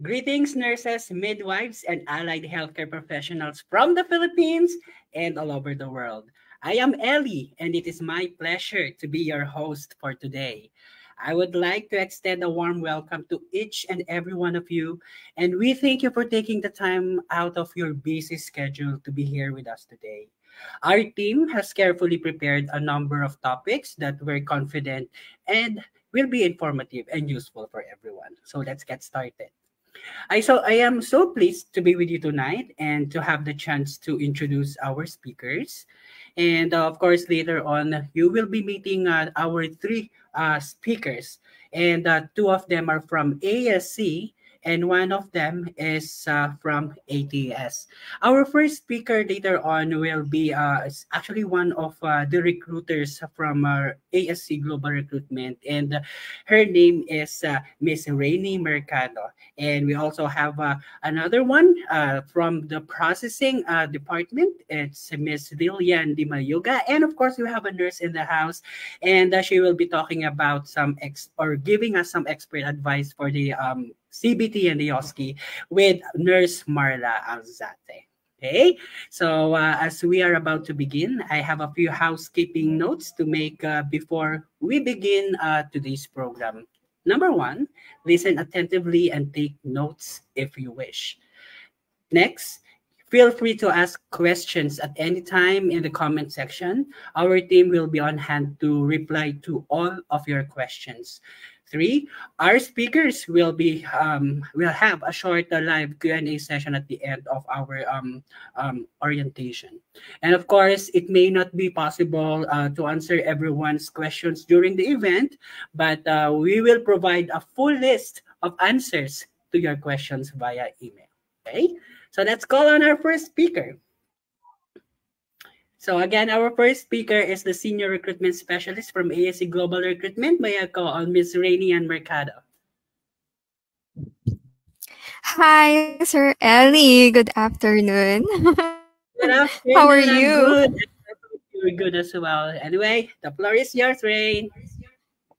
Greetings, nurses, midwives, and allied healthcare professionals from the Philippines and all over the world. I am Ellie, and it is my pleasure to be your host for today. I would like to extend a warm welcome to each and every one of you, and we thank you for taking the time out of your busy schedule to be here with us today. Our team has carefully prepared a number of topics that we're confident and will be informative and useful for everyone. So let's get started. I am so pleased to be with you tonight and to have the chance to introduce our speakers. And of course, later on, you will be meeting our three speakers, and two of them are from ASC. And one of them is from ATS. Our first speaker later on will be is actually one of the recruiters from our ASC Global Recruitment, and her name is Miss Rainy Mercado. And we also have another one from the processing department. It's Miss Lilian Di Mayuga. And of course, we have a nurse in the house, and she will be talking about or giving us some expert advice for the CBT and the OSCE with Nurse Marla Alzate. Okay, so as we are about to begin, I have a few housekeeping notes to make before we begin today's program. Number one, listen attentively and take notes if you wish. Next, feel free to ask questions at any time in the comment section. Our team will be on hand to reply to all of your questions. Three, our speakers will have a short live Q&A session at the end of our orientation. And of course, it may not be possible to answer everyone's questions during the event, but we will provide a full list of answers to your questions via email. Okay, so let's call on our first speaker. So again, our first speaker is the Senior Recruitment Specialist from ASC Global Recruitment. May I call on Ms. Rainy and Mercado. Hi, Sir Ellie. Good afternoon. Good How are afternoon. I'm you? good. You're good as well. Anyway, the floor is yours, Rain.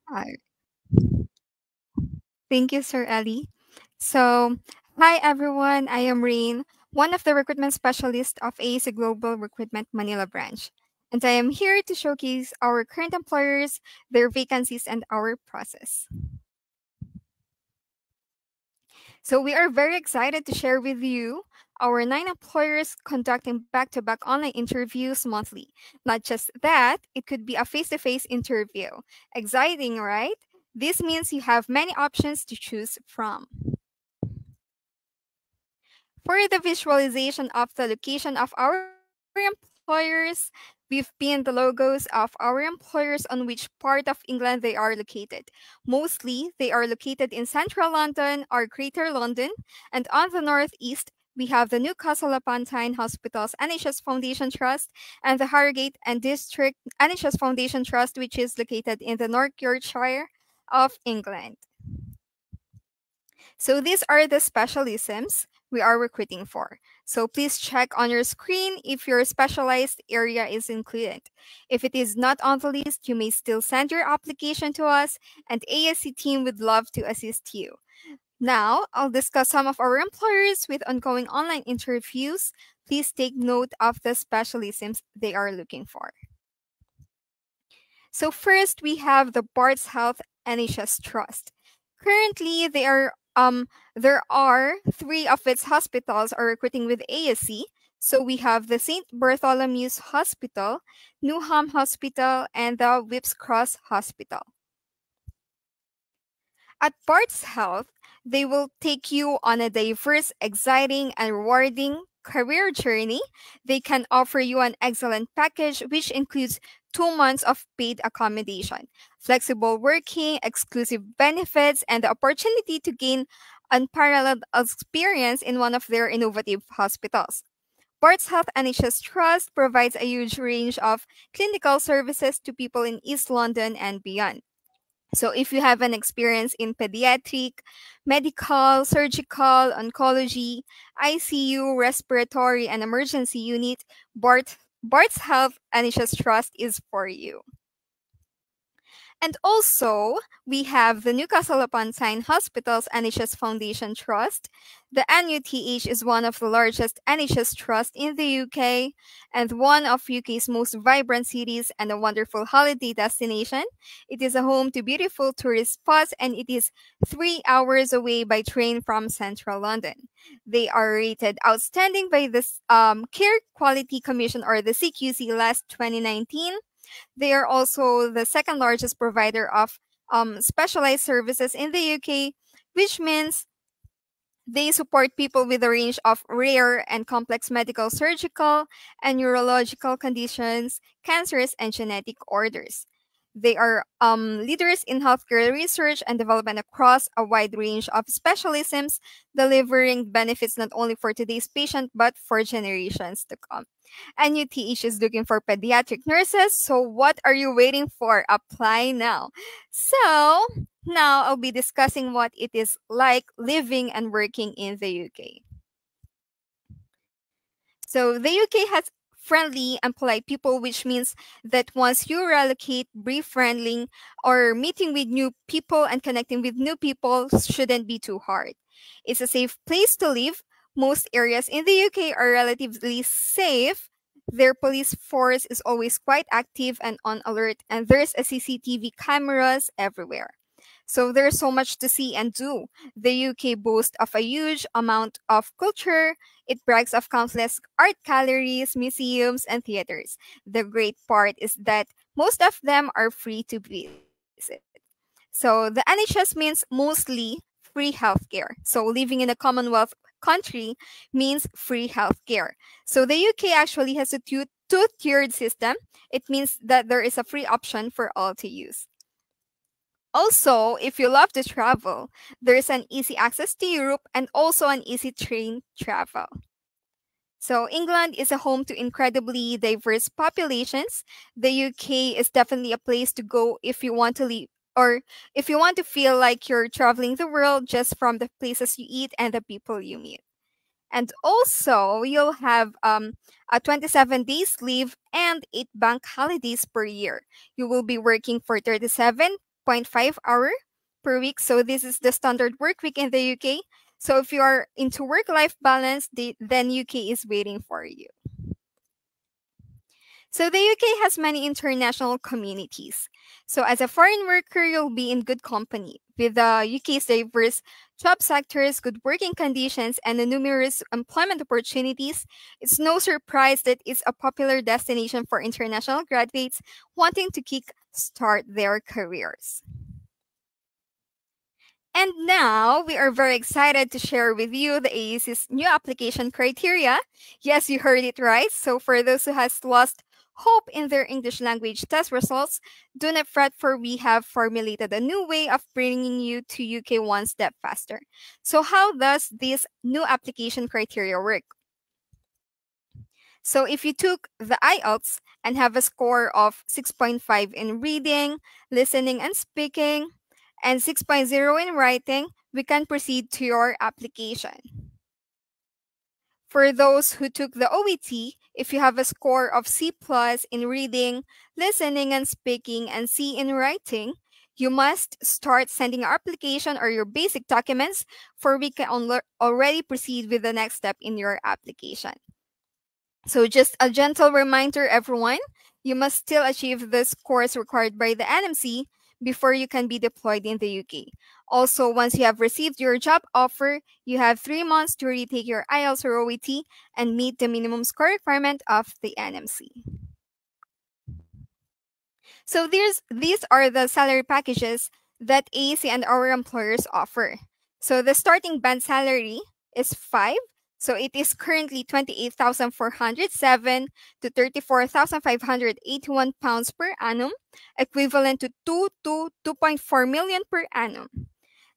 Hi. Thank you, Sir Ellie. So, hi everyone. I am Rain, one of the recruitment specialists of AAC Global Recruitment Manila branch. And I am here to showcase our current employers, their vacancies, and our process. So we are very excited to share with you our 9 employers conducting back-to-back online interviews monthly. Not just that, it could be a face-to-face interview. Exciting, right? This means you have many options to choose from. For the visualization of the location of our employers, we've pinned the logos of our employers on which part of England they are located. Mostly, they are located in central London or Greater London, and on the northeast, we have the Newcastle upon Tyne Hospital's NHS Foundation Trust and the Harrogate and District NHS Foundation Trust, which is located in the North Yorkshire of England. So these are the specialisms we are recruiting for. So please check on your screen if your specialized area is included. If it is not on the list, you may still send your application to us, and ASC team would love to assist you. Now, I'll discuss some of our employers with ongoing online interviews. Please take note of the specialisms they are looking for. So first, we have the Barts Health NHS Trust. Currently, there are 3 of its hospitals are recruiting with ASC. So we have the St. Bartholomew's Hospital, Newham Hospital, and the Whipps Cross Hospital. At Barts Health, they will take you on a diverse, exciting, and rewarding career journey. They can offer you an excellent package, which includes 2 months of paid accommodation, flexible working, exclusive benefits, and the opportunity to gain unparalleled experience in one of their innovative hospitals. Barts Health NHS Trust provides a huge range of clinical services to people in East London and beyond. So if you have an experience in pediatric, medical, surgical, oncology, ICU, respiratory, and emergency unit, Barts Health NHS Trust is for you. And also, we have the Newcastle upon Tyne Hospital's NHS Foundation Trust. The NUTH is one of the largest NHS trusts in the UK and one of UK's most vibrant cities and a wonderful holiday destination. It is a home to beautiful tourist spots and it is 3 hours away by train from central London. They are rated outstanding by the Care Quality Commission or the CQC last 2019. They are also the second largest provider of specialized services in the UK, which means they support people with a range of rare and complex medical, surgical, and neurological conditions, cancers, and genetic orders. They are leaders in healthcare research and development across a wide range of specialisms, delivering benefits not only for today's patient but for generations to come. And UTH is looking for pediatric nurses, so what are you waiting for? Apply now. So, now I'll be discussing what it is like living and working in the UK. So the UK has friendly and polite people, which means that once you relocate, befriending or meeting with new people and connecting with new people shouldn't be too hard. It's a safe place to live. Most areas in the UK are relatively safe. Their police force is always quite active and on alert, and there's a CCTV cameras everywhere. So there's so much to see and do. The UK boasts of a huge amount of culture. It brags of countless art galleries, museums, and theaters. The great part is that most of them are free to visit. So the NHS means mostly free healthcare. So living in a Commonwealth country means free healthcare. So the UK actually has a two-tiered system. It means that there is a free option for all to use. Also, if you love to travel, there is an easy access to Europe and also an easy train travel. So England is a home to incredibly diverse populations. The UK is definitely a place to go if you want to leave or if you want to feel like you're traveling the world just from the places you eat and the people you meet. And also, you'll have a 27 days leave and 8 bank holidays per year. You will be working for 37.5 hours per week. So this is the standard work week in the UK. So if you are into work-life balance, then UK is waiting for you. So the UK has many international communities. So as a foreign worker, you'll be in good company. With the UK's diverse job sectors, good working conditions, and the numerous employment opportunities, it's no surprise that it's a popular destination for international graduates wanting to kick-start their careers. And now, we are very excited to share with you the AAC's new application criteria. Yes, you heard it right. So for those who has lost hope in their English language test results, do not fret, for we have formulated a new way of bringing you to UK one step faster. So how does this new application criteria work? So if you took the IELTS and have a score of 6.5 in reading, listening, and speaking, and 6.0 in writing, we can proceed to your application. For those who took the OET, if you have a score of C+ in reading, listening, and speaking, and C in writing, you must start sending your application or your basic documents, for we can already proceed with the next step in your application. So just a gentle reminder, everyone, you must still achieve the scores required by the NMC before you can be deployed in the UK. Also, once you have received your job offer, you have 3 months to retake your IELTS or OET and meet the minimum score requirement of the NMC. So these are the salary packages that AAC and our employers offer. So the starting band salary is 5. So it is currently 28,407 to 34,581 pounds per annum, equivalent to 2.4 million per annum.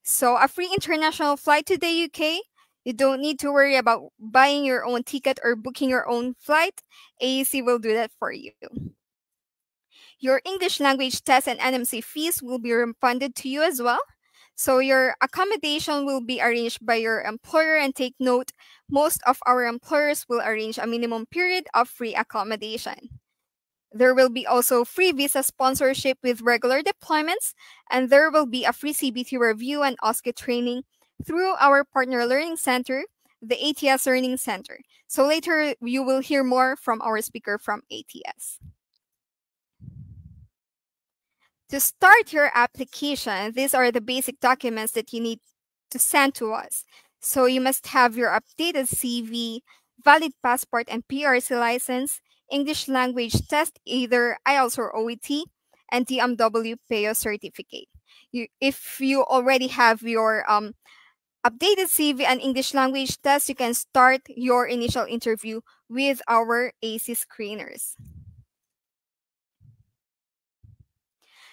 So a free international flight to the UK. You don't need to worry about buying your own ticket or booking your own flight. AAC will do that for you. Your English language test and NMC fees will be refunded to you as well. So your accommodation will be arranged by your employer, and take note, most of our employers will arrange a minimum period of free accommodation. There will be also free visa sponsorship with regular deployments, and there will be a free CBT review and OSCE training through our partner learning center, the ATS Learning Center. So later you will hear more from our speaker from ATS. To start your application, these are the basic documents that you need to send to us. So you must have your updated CV, valid passport and PRC license, English language test, either IELTS or OET, and TMW PAYO certificate. If you already have your updated CV and English language test, you can start your initial interview with our AC screeners.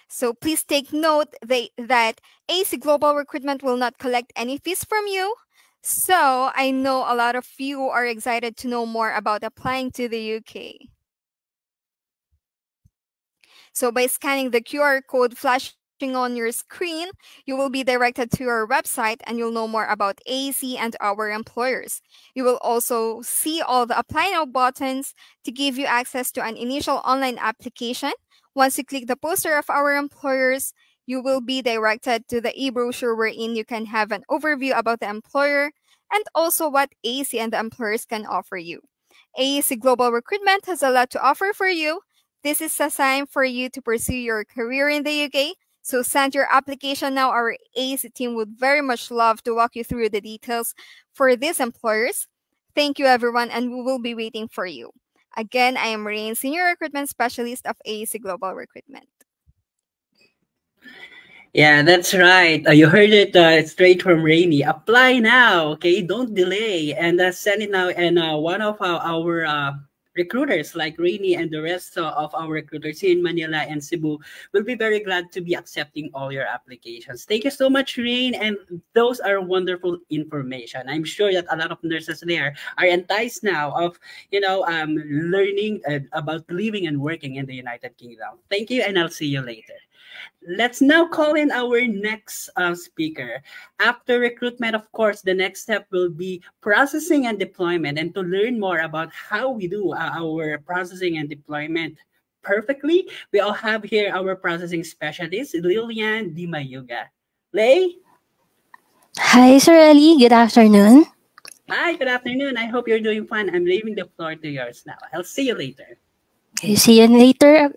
So please take note that AC Global Recruitment will not collect any fees from you. So I know a lot of you are excited to know more about applying to the UK. So by scanning the QR code flashing on your screen, you will be directed to our website and you'll know more about AC and our employers. You will also see all the apply now buttons to give you access to an initial online application. Once you click the poster of our employers, you will be directed to the e-brochure wherein you can have an overview about the employer and also what AC and the employers can offer you. AC Global Recruitment has a lot to offer for you. This is a time for you to pursue your career in the UK. So send your application now. Our AC team would very much love to walk you through the details for these employers. Thank you, everyone, and we will be waiting for you. Again, I am Rain, Senior Recruitment Specialist of AAC Global Recruitment. Yeah, that's right. You heard it straight from Rainy. Apply now, okay? Don't delay, and send it now. And one of our recruiters, like Rainy and the rest of our recruiters here in Manila and Cebu, will be very glad to be accepting all your applications. Thank you so much, Rain, and those are wonderful information. I'm sure that a lot of nurses there are enticed now of learning about living and working in the United Kingdom. Thank you, and I'll see you later. Let's now call in our next speaker. After recruitment, of course, the next step will be processing and deployment. And to learn more about how we do our processing and deployment perfectly, we all have here our processing specialist, Lilian Di Mayuga. Lay? Hi, Sir Ellie. Good afternoon. Hi, good afternoon. I hope you're doing fine. I'm leaving the floor to yours now. I'll see you later. Okay, see you later,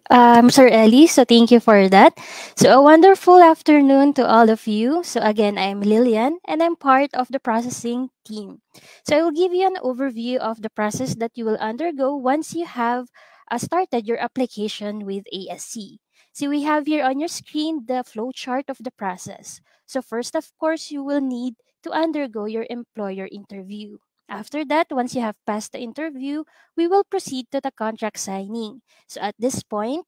Sir Ellie. So thank you for that. So a wonderful afternoon to all of you. So again, I'm Lillian and I'm part of the processing team. So I will give you an overview of the process that you will undergo once you have started your application with ASC. So we have here on your screen the flow chart of the process. So first, of course, you will need to undergo your employer interview. After that, once you have passed the interview, we will proceed to the contract signing. So at this point,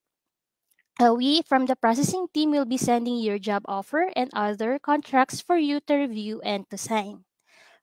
we from the processing team will be sending your job offer and other contracts for you to review and to sign.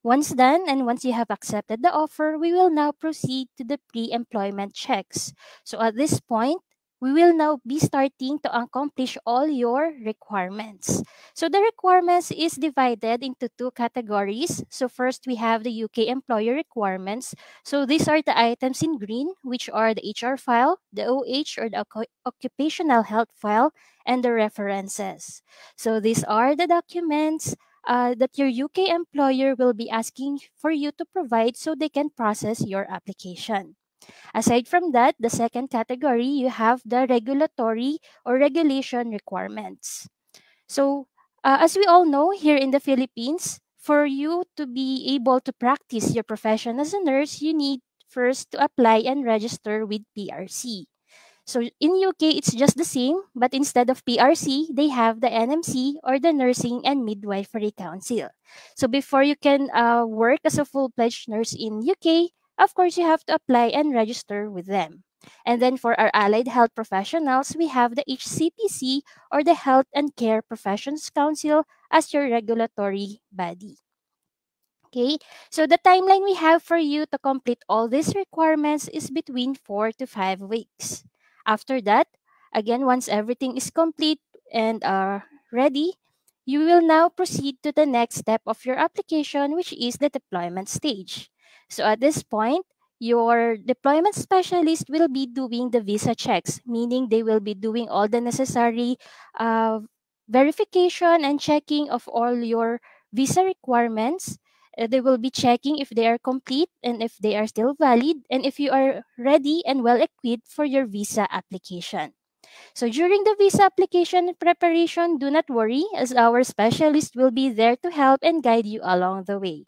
Once done and once you have accepted the offer, we will now proceed to the pre-employment checks. So at this point, we will now be starting to accomplish all your requirements. So the requirements is divided into two categories. So first, we have the UK employer requirements. So these are the items in green, which are the HR file, the OH or the occupational health file, and the references. So these are the documents that your UK employer will be asking for you to provide so they can process your application. Aside from that, the second category, you have the regulatory or regulation requirements. So, as we all know, here in the Philippines, for you to be able to practice your profession as a nurse, you need first to apply and register with PRC. So in UK, it's just the same, but instead of PRC, they have the NMC or the Nursing and Midwifery Council. So before you can work as a full-fledged nurse in UK, of course, you have to apply and register with them. And then for our allied health professionals, we have the HCPC or the Health and Care Professions Council as your regulatory body. Okay, so the timeline we have for you to complete all these requirements is between 4 to 5 weeks. After that, again, once everything is complete and ready, you will now proceed to the next step of your application, which is the deployment stage. So at this point, your deployment specialist will be doing the visa checks, meaning they will be doing all the necessary uh, verification and checking of all your visa requirements. They will be checking if they are complete and if they are still valid and if you are ready and well equipped for your visa application. So during the visa application and preparation, do not worry as our specialist will be there to help and guide you along the way.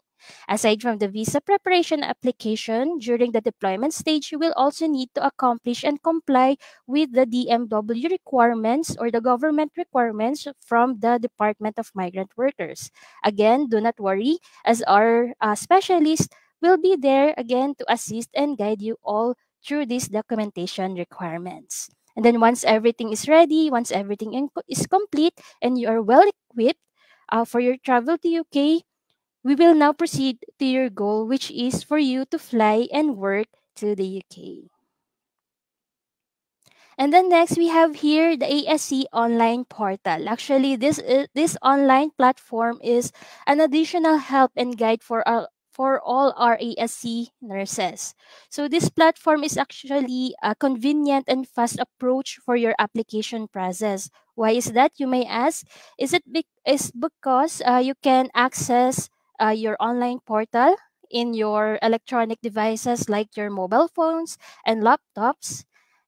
Aside from the visa preparation application, during the deployment stage, you will also need to accomplish and comply with the DMW requirements or the government requirements from the Department of Migrant Workers. Again, do not worry as our specialist will be there again to assist and guide you all through these documentation requirements. And then once everything is ready, once everything is complete, and you are well equipped for your travel to UK, we will now proceed to your goal, which is for you to fly and work to the UK. And then next we have here the ASC online portal. Actually, this online platform is an additional help and guide for all our ASC nurses. So this platform is actually a convenient and fast approach for your application process. Why is that, you may ask? Is because you can access your online portal in your electronic devices like your mobile phones and laptops,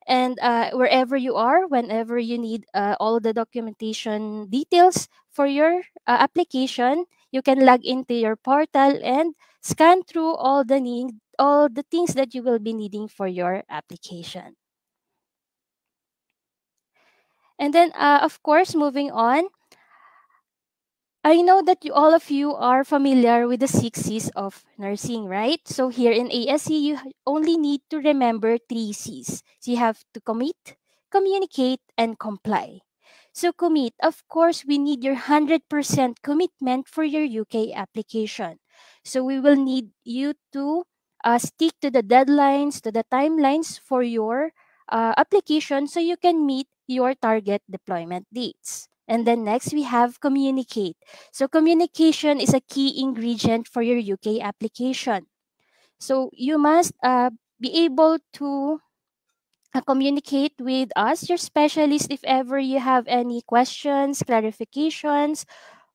and wherever you are, whenever you need all the documentation details for your application, you can log into your portal and scan through all the things that you will be needing for your application. And then of course, moving on, I know that all of you are familiar with the 6 C's of nursing, right? So here in ASC, you only need to remember 3 C's. So you have to commit, communicate, and comply. So commit, of course, we need your 100% commitment for your UK application. So we will need you to stick to the deadlines, to the timelines for your application so you can meet your target deployment dates. And then next, we have communicate. So communication is a key ingredient for your UK application. So you must be able to communicate with us, your specialist, if ever you have any questions, clarifications,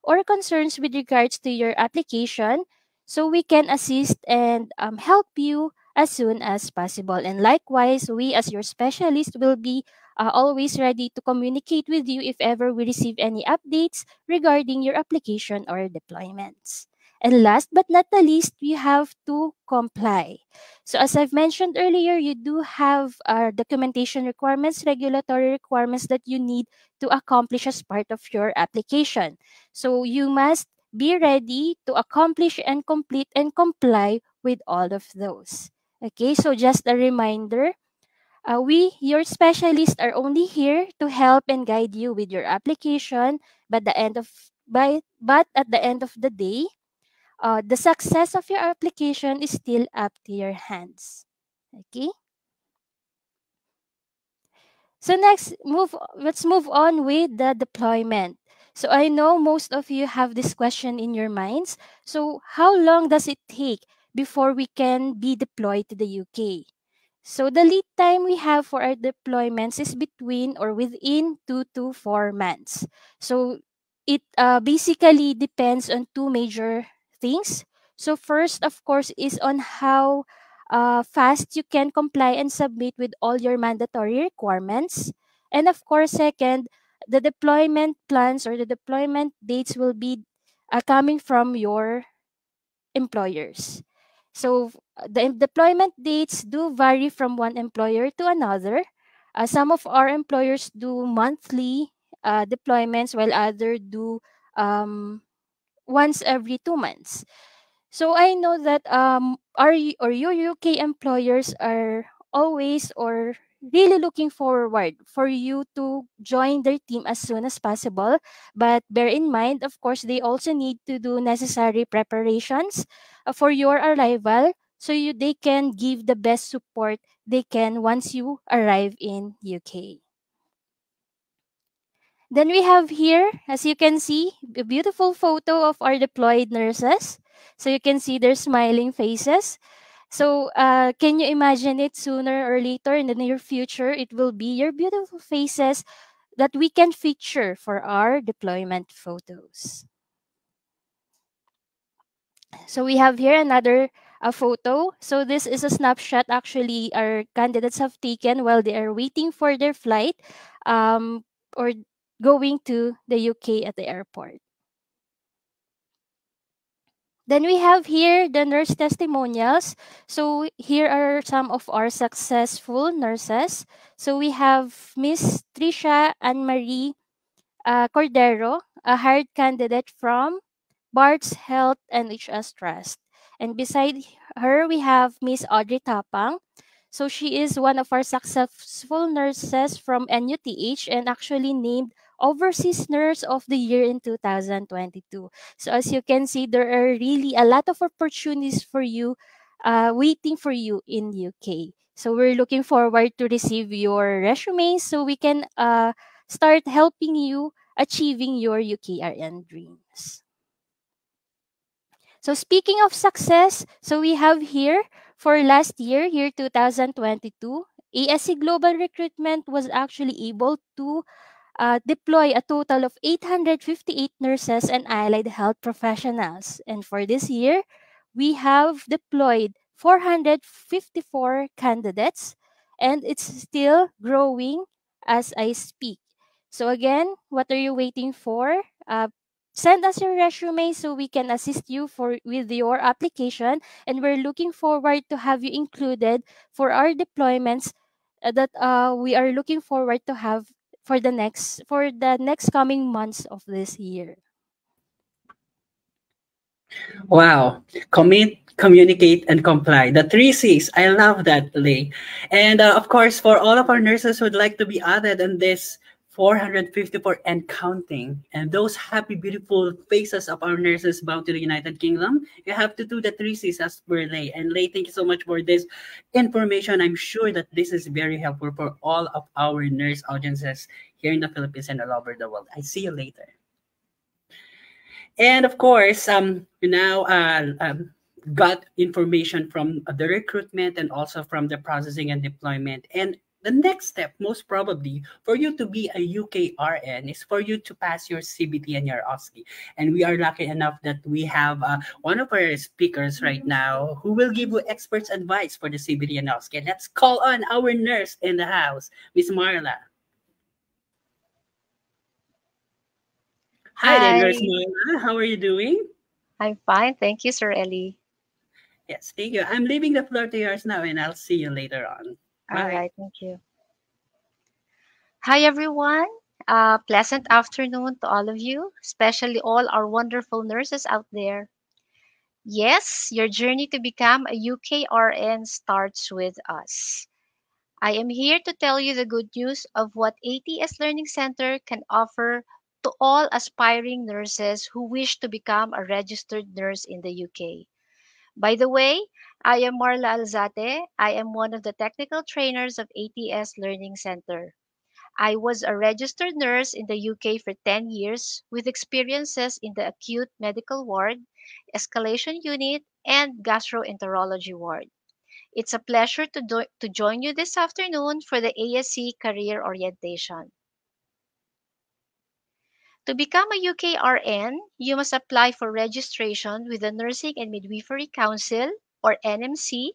or concerns with regards to your application, so we can assist and help you as soon as possible. And likewise, we as your specialist will be always ready to communicate with you if ever we receive any updates regarding your application or deployments. And last but not the least, you have to comply. So as I've mentioned earlier, you do have documentation requirements, regulatory requirements that you need to accomplish as part of your application. So you must be ready to accomplish and complete and comply with all of those. Okay, so just a reminder, your specialists, are only here to help and guide you with your application, but at the end of the day, the success of your application is still up to your hands. Okay. So let's move on with the deployment. So I know most of you have this question in your minds. So how long does it take before we can be deployed to the UK? So the lead time we have for our deployments is between or within 2 to 4 months. So it basically depends on two major things. So first, of course, is on how fast you can comply and submit with all your mandatory requirements. And of course, second, the deployment plans or the deployment dates will be coming from your employers. So the deployment dates do vary from one employer to another. Some of our employers do monthly deployments, while others do once every 2 months. So I know that or your UK employers are always or really looking forward for you to join their team as soon as possible. But bear in mind, of course, they also need to do necessary preparations for your arrival so they can give the best support they can once you arrive in UK. Then we have here, as you can see, a beautiful photo of our deployed nurses. So you can see their smiling faces. So, can you imagine it sooner or later in the near future? It will be your beautiful faces that we can feature for our deployment photos. So we have here another photo. So this is a snapshot actually our candidates have taken while they are waiting for their flight or going to the UK at the airport. Then we have here the nurse testimonials. So here are some of our successful nurses. So we have Miss Trisha Anne Marie Cordero, a hired candidate from Bart's Health and HS Trust. And beside her, we have Miss Audrey Tapang. So she is one of our successful nurses from NUTH and actually named Overseas Nurse of the Year in 2022. So as you can see, there are really a lot of opportunities for you waiting for you in UK. So we're looking forward to receive your resumes so we can start helping you achieving your UKRN dreams. So speaking of success, so we have here for last year, year 2022, ASC Global Recruitment was actually able to deploy a total of 858 nurses and allied health professionals. And for this year, we have deployed 454 candidates, and it's still growing as I speak. So again, what are you waiting for? Send us your resume so we can assist you with your application, and we're looking forward to have you included for our deployments that we are looking forward to have for the next coming months of this year. Wow. Commit, communicate, and comply. The three C's. I love that, Lee. And of course, for all of our nurses who would like to be added in this 454 and counting, and those happy, beautiful faces of our nurses bound to the United Kingdom, you have to do the three C's as per Lay. And Lay, thank you so much for this information. I'm sure that this is very helpful for all of our nurse audiences here in the Philippines and all over the world. I see you later. And of course, you now got information from the recruitment and also from the processing and deployment. And the next step, most probably, for you to be a UKRN is for you to pass your CBT and your OSCE. And we are lucky enough that we have one of our speakers right now who will give you experts advice for the CBT and OSCE. Let's call on our nurse in the house, Miss Marla. Hi there, Nurse Hi, Marla. How are you doing? I'm fine. Thank you, Sir Ellie. Yes, thank you. I'm leaving the floor to yours now, and I'll see you later on. All Bye. right, thank you. Hi, everyone. Pleasant afternoon to all of you, especially all our wonderful nurses out there. Yes, your journey to become a UKRN starts with us. I am here to tell you the good news of what ATS Learning Center can offer to all aspiring nurses who wish to become a registered nurse in the UK. By the way, I am Marla Alzate. I am one of the technical trainers of ATS Learning Center. I was a registered nurse in the UK for 10 years with experiences in the acute medical ward, escalation unit, and gastroenterology ward. It's a pleasure to join you this afternoon for the ASC career orientation. To become a UKRN, you must apply for registration with the Nursing and Midwifery Council, or NMC.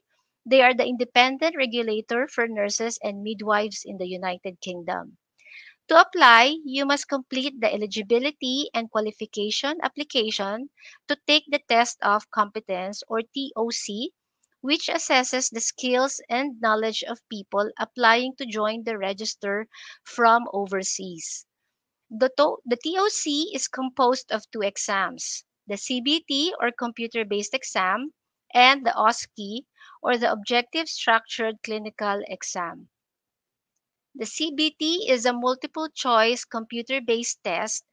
They are the independent regulator for nurses and midwives in the United Kingdom. To apply, you must complete the eligibility and qualification application to take the test of competence, or TOC, which assesses the skills and knowledge of people applying to join the register from overseas. The TOC is composed of two exams, the CBT, or computer based exam, and the OSCE, or the objective structured clinical exam. The CBT is a multiple choice computer based test,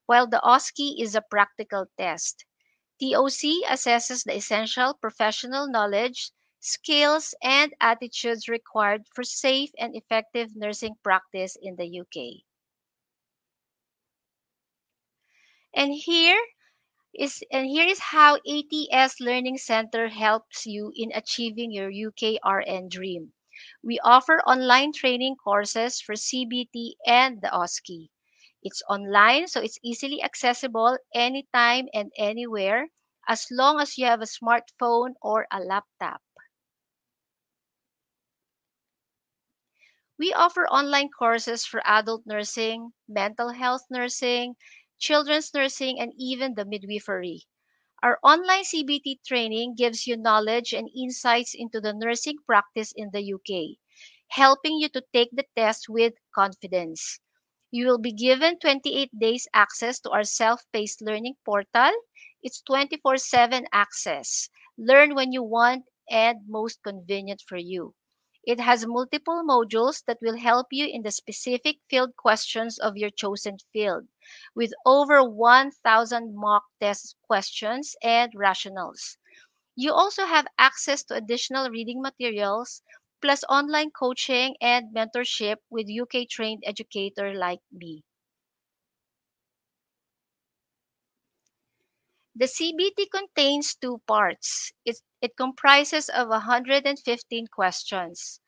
while the OSCE is a practical test. TOC assesses the essential professional knowledge, skills, and attitudes required for safe and effective nursing practice in the UK. And here And here is how ATS Learning Center helps you in achieving your UKRN dream. We offer online training courses for CBT and the OSCE. It's online, so it's easily accessible anytime and anywhere as long as you have a smartphone or a laptop. We offer online courses for adult nursing, mental health nursing, children's nursing, and even the midwifery. Our online CBT training gives you knowledge and insights into the nursing practice in the UK, helping you to take the test with confidence. You will be given 28 days access to our self-paced learning portal. It's 24/7 access. Learn when you want and most convenient for you. It has multiple modules that will help you in the specific field questions of your chosen field, with over 1,000 mock test questions and rationals. You also have access to additional reading materials, plus online coaching and mentorship with UK trained educator like me. The CBT contains two parts. It comprises of 115 questions.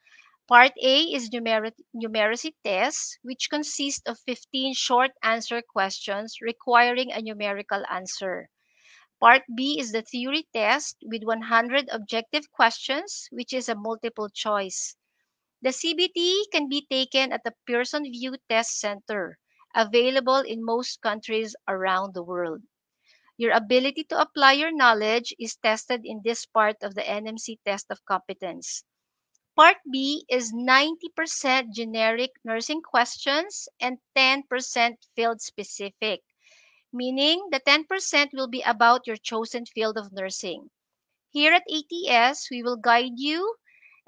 Part A is numeracy tests, which consist of 15 short answer questions requiring a numerical answer. Part B is the theory test with 100 objective questions, which is a multiple choice. The CBT can be taken at the Pearson VUE Test Center, available in most countries around the world. Your ability to apply your knowledge is tested in this part of the NMC test of competence. Part B is 90% generic nursing questions and 10% field specific, meaning the 10% will be about your chosen field of nursing. Here at ATS, we will guide you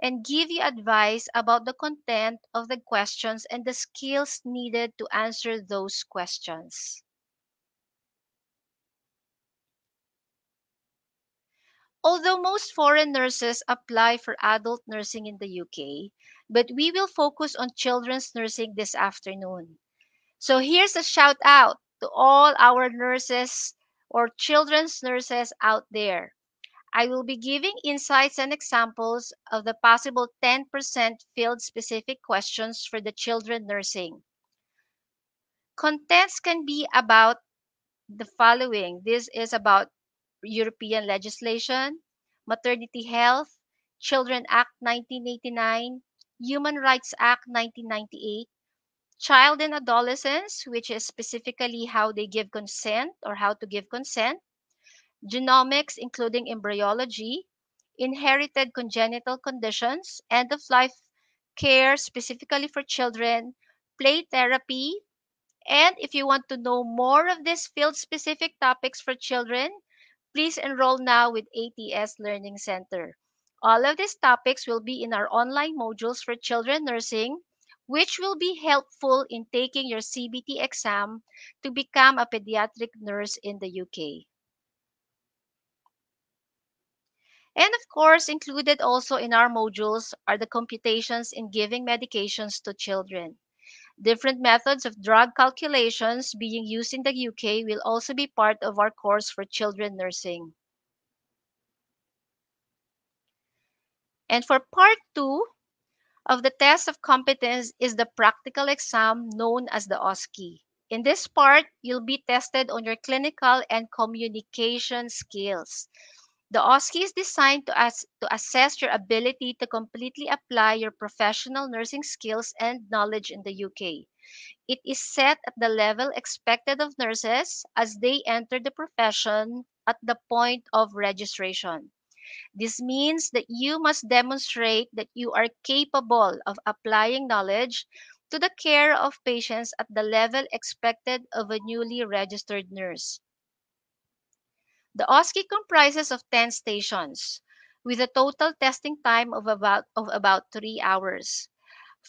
and give you advice about the content of the questions and the skills needed to answer those questions. Although most foreign nurses apply for adult nursing in the UK, but we will focus on children's nursing this afternoon. So here's a shout out to all our nurses or children's nurses out there. I will be giving insights and examples of the possible 10% field specific questions for the children nursing. Contents can be about the following. This is about European legislation, maternity health, Children Act 1989, Human Rights Act 1998, child and adolescence, which is specifically how they give consent or how to give consent, genomics, including embryology, inherited congenital conditions, end of life care, specifically for children, play therapy, and if you want to know more of these field specific topics for children, please enroll now with ATS Learning Center. All of these topics will be in our online modules for children nursing, which will be helpful in taking your CBT exam to become a pediatric nurse in the UK. And of course, included also in our modules are the computations in giving medications to children. Different methods of drug calculations being used in the UK will also be part of our course for children nursing. And for part 2 of the test of competence is the practical exam known as the OSCE. In this part, you'll be tested on your clinical and communication skills. The OSCE is designed to assess your ability to completely apply your professional nursing skills and knowledge in the UK. It is set at the level expected of nurses as they enter the profession at the point of registration. This means that you must demonstrate that you are capable of applying knowledge to the care of patients at the level expected of a newly registered nurse. The OSCE comprises of 10 stations, with a total testing time of about 3 hours.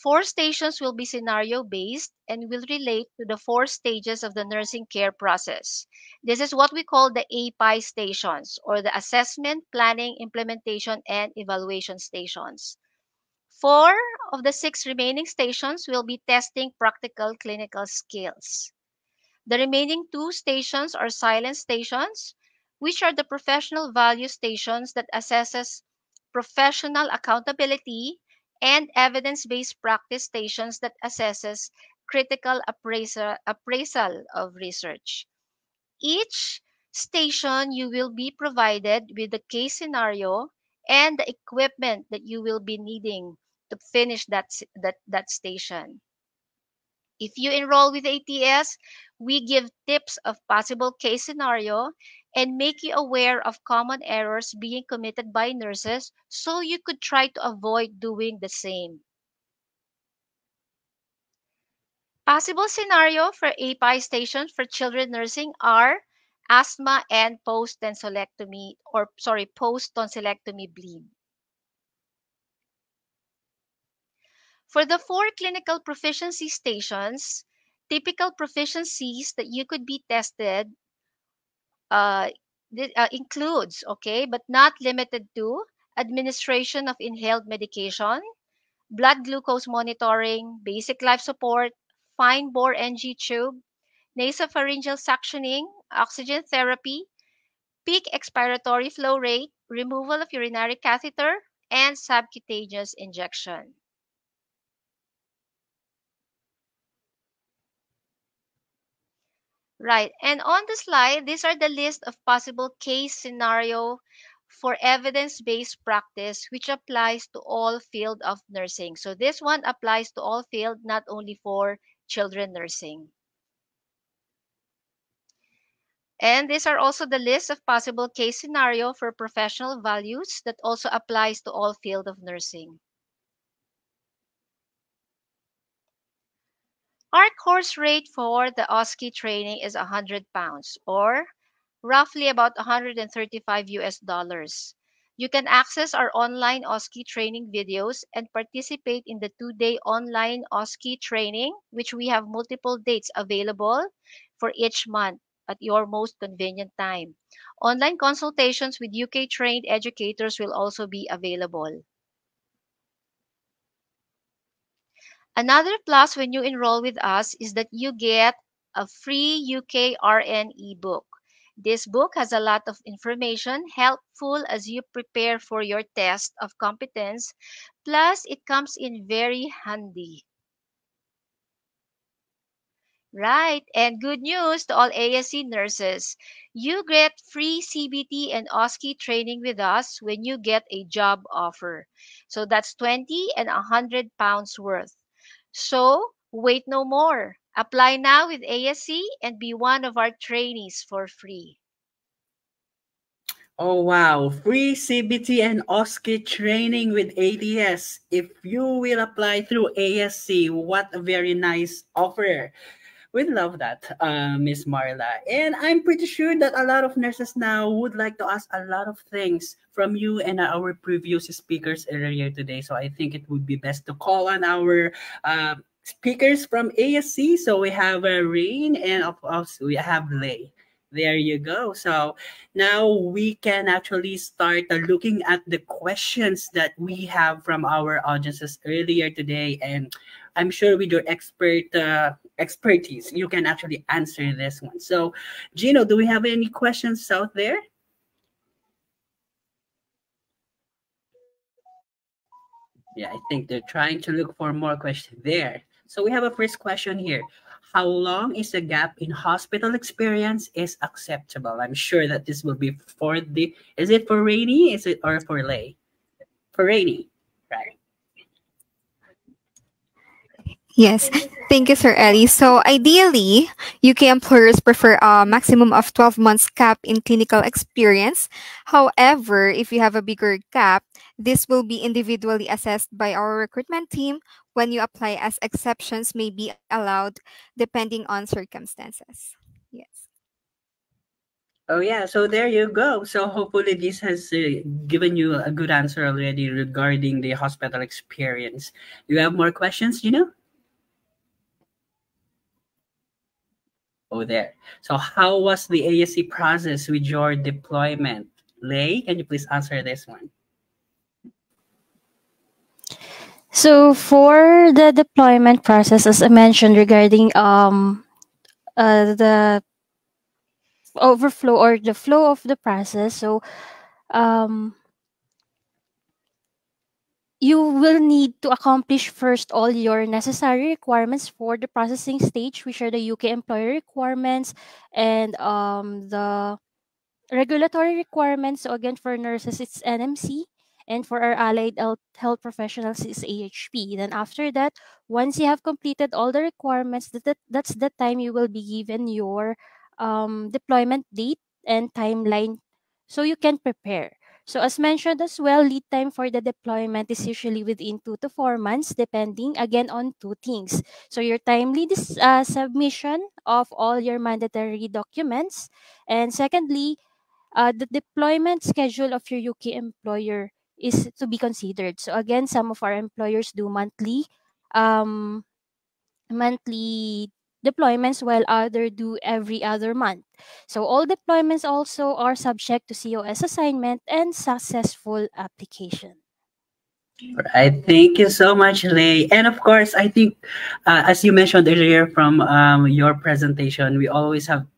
4 stations will be scenario-based and will relate to the 4 stages of the nursing care process. This is what we call the API stations, or the Assessment, Planning, Implementation, and Evaluation stations. 4 of the 6 remaining stations will be testing practical clinical skills. The remaining 2 stations are silent stations, which are the professional value stations that assesses professional accountability, and evidence-based practice stations that assesses critical appraisal of research. Each station you will be provided with the case scenario and the equipment that you will be needing to finish that station. If you enroll with ATS, we give tips of possible case scenario and make you aware of common errors being committed by nurses so you could try to avoid doing the same. Possible scenario for API stations for children nursing are asthma and post-tonsillectomy bleed. For the 4 clinical proficiency stations, typical proficiencies that you could be tested uh, includes, okay, but not limited to, administration of inhaled medication, blood glucose monitoring, basic life support, fine bore NG tube, nasopharyngeal suctioning, oxygen therapy, peak expiratory flow rate, removal of urinary catheter, and subcutaneous injection. Right. And on the slide, these are the list of possible case scenario for evidence-based practice, which applies to all field of nursing. So this one applies to all field, not only for children nursing. And these are also the list of possible case scenario for professional values that also applies to all field of nursing. Our course rate for the OSCE training is £100 or roughly about 135 US dollars. You can access our online OSCE training videos and participate in the 2-day online OSCE training, which we have multiple dates available for each month at your most convenient time. Online consultations with UK trained educators will also be available. Another plus when you enroll with us is that you get a free UKRN ebook. This book has a lot of information helpful as you prepare for your test of competence, plus it comes in very handy. Right, and good news to all ASC nurses. You get free CBT and OSCE training with us when you get a job offer. So that's 20 and £100 worth. So, wait no more. Apply now with ASC and be one of our trainees for free. Oh wow, free CBT and OSCE training with ATS. If you will apply through ASC, what a very nice offer. We love that, Miss Marla. And I'm pretty sure that a lot of nurses now would like to ask a lot of things from you and our previous speakers earlier today. So I think it would be best to call on our speakers from ASC. So we have Rain and of course we have Lay. There you go. So now we can actually start looking at the questions that we have from our audiences earlier today. And I'm sure with your expertise, you can actually answer this one. So, Gino, do we have any questions out there? Yeah, I think they're trying to look for more questions there. So we have a first question here. How long is the gap in hospital experience is acceptable? I'm sure that this will be for the, is it for Rainy? Is it or for Lay? For Rainy, right? Yes, thank you, Sir Ellie. So ideally, UK employers prefer a maximum of 12 months cap in clinical experience. However, if you have a bigger gap, this will be individually assessed by our recruitment team when you apply, as exceptions may be allowed depending on circumstances. Yes. Oh yeah, so there you go. So hopefully this has given you a good answer already regarding the hospital experience. Do you have more questions, Gino? Oh, there. So how was the ASC process with your deployment? Lay, can you please answer this one? So for the deployment process, as I mentioned regarding the overflow or the flow of the process. So um, you will need to accomplish first all your necessary requirements for the processing stage, which are the UK employer requirements and the regulatory requirements. So again, for nurses, it's NMC, and for our allied health professionals, it's AHP. Then after that, once you have completed all the requirements, that's the time you will be given your deployment date and timeline, so you can prepare. So as mentioned as well, lead time for the deployment is usually within 2 to 4 months, depending again on two things. So your timely submission of all your mandatory documents, and secondly, the deployment schedule of your UK employer is to be considered. So again, some of our employers do um, monthly deployments, while other do every other month. So all deployments also are subject to COS assignment and successful application. Right. Thank you so much, Lay. And of course, I think, as you mentioned earlier from your presentation,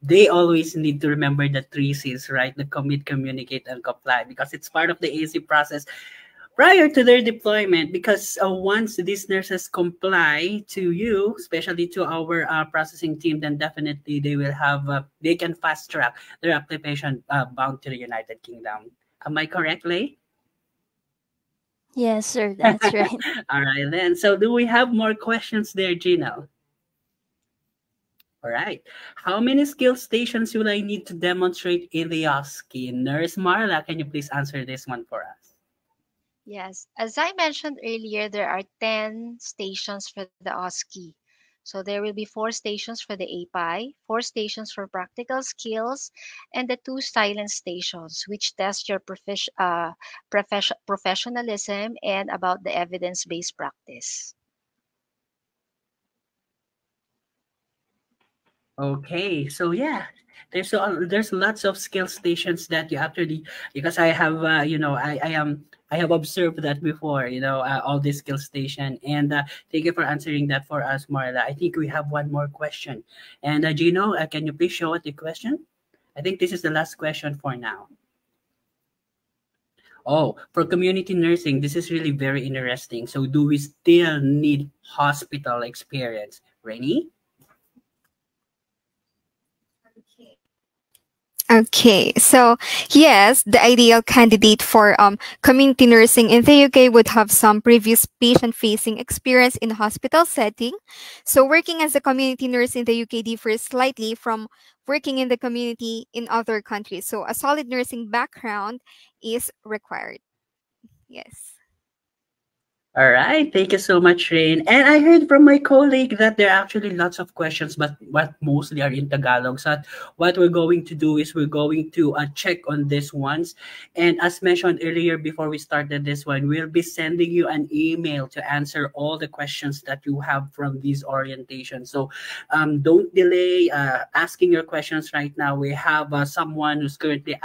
they always need to remember the three C's, right? The commit, communicate, and comply, because it's part of the ASC process prior to their deployment. Because once these nurses comply to you, especially to our processing team, then definitely they can fast track their application bound to the United Kingdom. Am I correct, Lay? Yes, sir, that's right. All right, then. So, do we have more questions there, Gino? All right. How many skill stations will I need to demonstrate in the OSCE? Nurse Marla, can you please answer this one for us? Yes, as I mentioned earlier, there are 10 stations for the OSCE. So there will be 4 stations for the API, 4 stations for practical skills, and the 2 silent stations, which test your professionalism and about the evidence-based practice. Okay, so yeah, there's lots of skill stations that you actually, because I have I have observed that before, all these skill station. And thank you for answering that for us, Marla. I think we have one more question. And Gino, can you please show us the question? I think this is the last question for now. Oh, for community nursing, this is really very interesting. So do we still need hospital experience? Rainy? Okay, so yes, the ideal candidate for community nursing in the UK would have some previous patient-facing experience in hospital setting. So working as a community nurse in the UK differs slightly from working in the community in other countries. So a solid nursing background is required. Yes. All right, thank you so much, Rain. And I heard from my colleague that there are actually lots of questions, but what mostly are in Tagalog. So what we're going to do is we're going to check on this ones. And as mentioned earlier, before we started this one, we'll be sending you an email to answer all the questions that you have from these orientations. So don't delay asking your questions right now. We have someone who's currently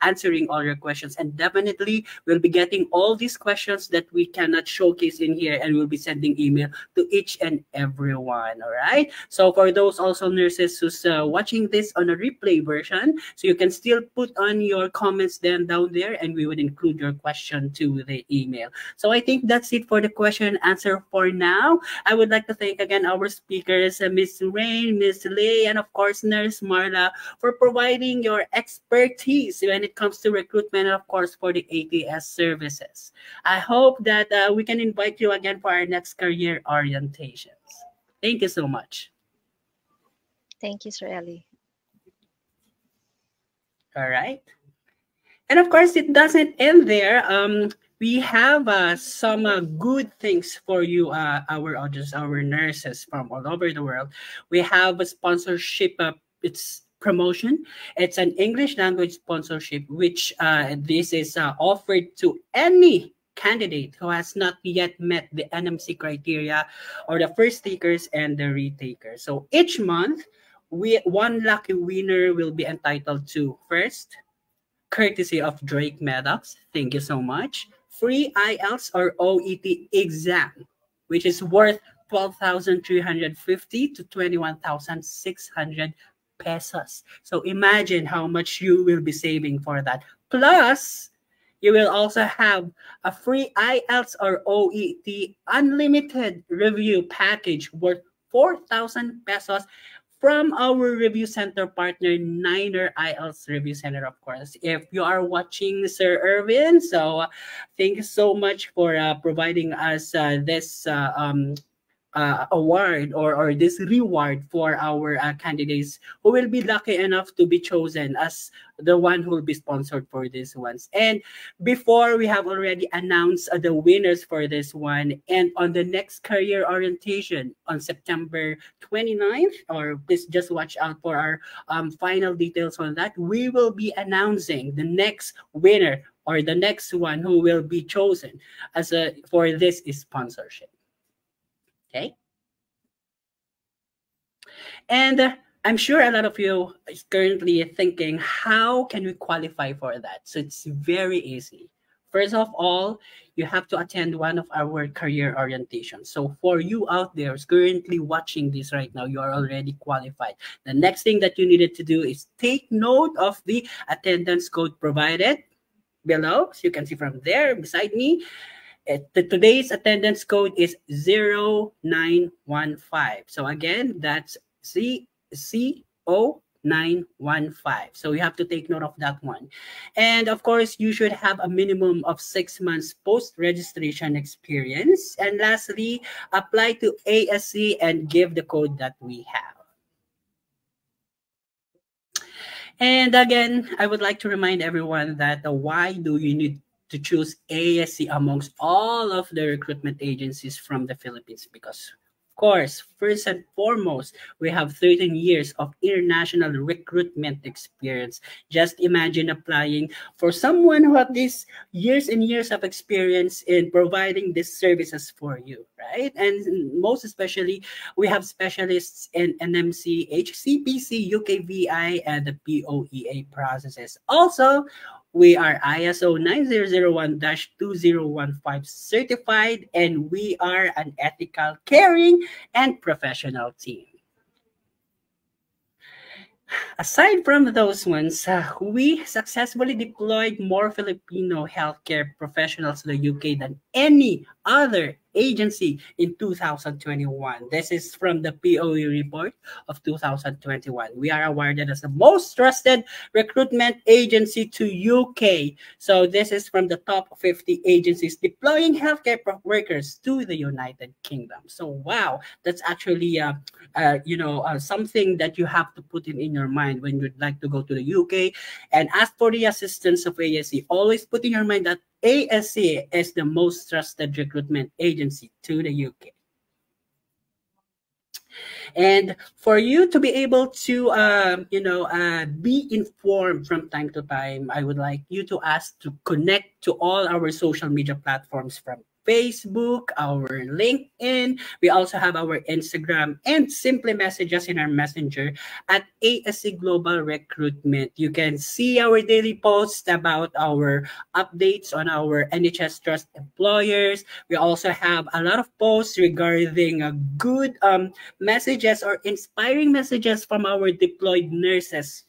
answering all your questions, and definitely we'll be getting all these questions that we cannot showcase in here, and we'll be sending email to each and every one. All right, so for those also nurses who's watching this on a replay version, so you can still put on your comments then down there, and we would include your question to the email. So I think that's it for the question and answer for now. I would like to thank again our speakers, Miss Rain, Miss Lay, and of course Nurse Marla, for providing your expertise when it comes to recruitment, and of course for the ATS services. I hope that we can invite you again for our next career orientations. Thank you so much. Thank you, Sir Ellie. All right. And of course, it doesn't end there. We have some good things for you, our audience, our nurses from all over the world. We have a sponsorship. It's promotion. It's an English language sponsorship, which this is offered to any candidate who has not yet met the NMC criteria, or the first takers and the retakers. So each month, one lucky winner will be entitled to first, courtesy of Drake Maddox. Thank you so much. Free IELTS or OET exam, which is worth 12,350 to 21,600 pesos. So imagine how much you will be saving for that. Plus, you will also have a free IELTS or OET unlimited review package worth 4,000 pesos from our review center partner, Niner IELTS Review Center, of course. If you are watching Sir Irvin, so thank you so much for providing us this award or this reward for our candidates who will be lucky enough to be chosen as the one who will be sponsored for these ones. And before, we have already announced the winners for this one. And on the next career orientation on September 29th, or please just watch out for our final details on that, we will be announcing the next winner or the next one who will be chosen as a for this sponsorship. Okay. And I'm sure a lot of you is currently thinking, how can we qualify for that? So it's very easy. First of all, you have to attend one of our career orientations. So for you out there who's currently watching this right now, you are already qualified. The next thing that you needed to do is take note of the attendance code provided below. So you can see from there beside me. Today's attendance code is 0915. So again, that's CO915. So you have to take note of that one. And of course, you should have a minimum of 6 months post-registration experience. And lastly, apply to ASC and give the code that we have. And again, I would like to remind everyone that why do you need to choose ASC amongst all of the recruitment agencies from the Philippines? Because, of course, first and foremost, we have 13 years of international recruitment experience. Just imagine applying for someone who has these years and years of experience in providing these services for you, right? And most especially, we have specialists in NMC, HCPC, UKVI, and the POEA processes. Also, we are ISO 9001-2015 certified, and we are an ethical, caring, and professional team. Aside from those ones, we successfully deployed more Filipino healthcare professionals to the UK than any other agency in 2021. This is from the POE report of 2021. We are awarded as the most trusted recruitment agency to UK. So this is from the top 50 agencies deploying healthcare workers to the United Kingdom. So wow, that's actually something that you have to put in your mind when you'd like to go to the UK and ask for the assistance of ASC. Always put in your mind that ASC is the most trusted recruitment agency to the UK. And for you to be able to, be informed from time to time, I would like you to ask to connect to all our social media platforms from Facebook, our LinkedIn. We also have our Instagram, and simply message us in our messenger at ASC Global Recruitment. You can see our daily posts about our updates on our NHS Trust employers. We also have a lot of posts regarding good messages or inspiring messages from our deployed nurses.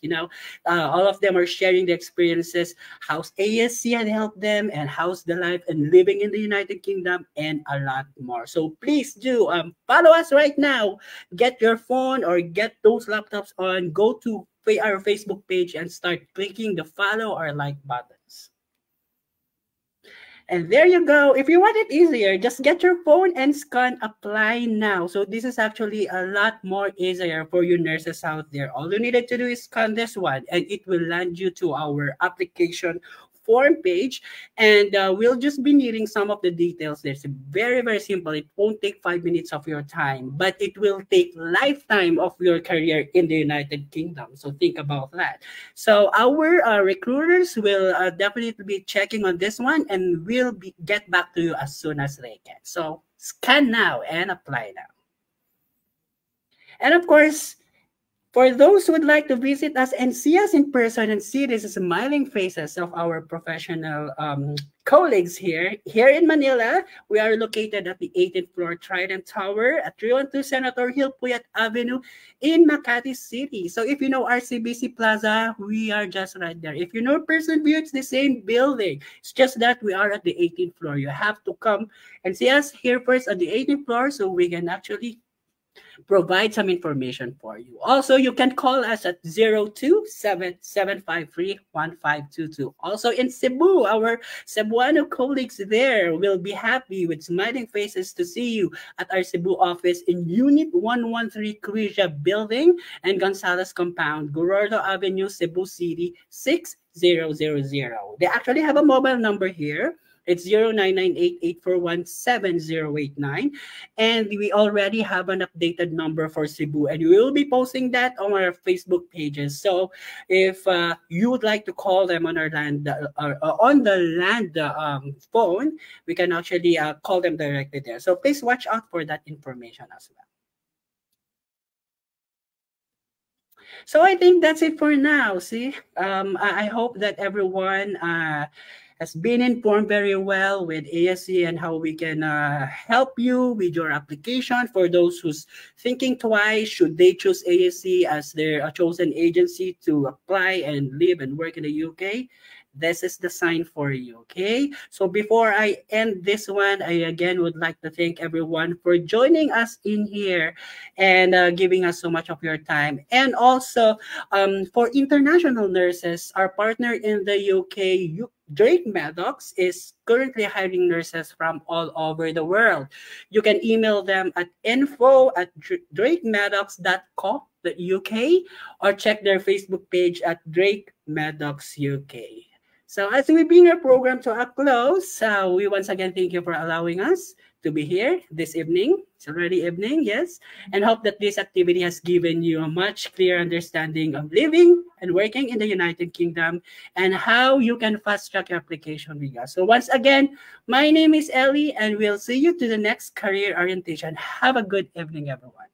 All of them are sharing the experiences, how's ASC had helped them, and how's the life and living in the United Kingdom, and a lot more. So please do follow us right now. Get your phone or get those laptops on. Go to our Facebook page and start clicking the follow or like buttons. And there you go. If you want it easier, just get your phone and scan apply now. So this is actually a lot more easier for you nurses out there. All you needed to do is scan this one, and it will land you to our application form page, and we'll just be needing some of the details. It's very, very simple. It won't take 5 minutes of your time, but it will take lifetime of your career in the United Kingdom. So think about that. So our recruiters will definitely be checking on this one, and we'll get back to you as soon as they can. So scan now and apply now. And of course, For those who would like to visit us and see us in person and see these smiling faces of our professional colleagues here in Manila, we are located at the 18th floor Trident Tower at 312 Senator Hill Puyat Avenue in Makati City. So if you know RCBC Plaza, we are just right there. If you know Person View, it's the same building. It's just that we are at the 18th floor. You have to come and see us here first at the 18th floor so we can actually provide some information for you. Also, you can call us at 027-753-1522. Also in Cebu, our Cebuano colleagues there will be happy with smiling faces to see you at our Cebu office in Unit 113 Quija Building and Gonzales Compound, Gorordo Avenue, Cebu City, 6000. They actually have a mobile number here. It's 0998-841-7089. And we already have an updated number for Cebu. And we will be posting that on our Facebook pages. So if you would like to call them on our land, on the land phone, we can actually call them directly there. So please watch out for that information as well. So I think that's it for now. See, I hope that everyone has been informed very well with ASC and how we can help you with your application. For those who's thinking twice, should they choose ASC as their chosen agency to apply and live and work in the UK? This is the sign for you, okay? So before I end this one, I again would like to thank everyone for joining us in here and giving us so much of your time. And also for international nurses, our partner in the UK, Drake Maddox, is currently hiring nurses from all over the world. You can email them at info@drakemaddox.co.uk or check their Facebook page at Drake Maddox UK. So as we bring our program to a close, we once again thank you for allowing us to be here this evening. It's already evening, yes, and hope that this activity has given you a much clearer understanding of living and working in the United Kingdom and how you can fast-track your application with us. So once again, my name is Ellie, and we'll see you to the next career orientation. Have a good evening, everyone.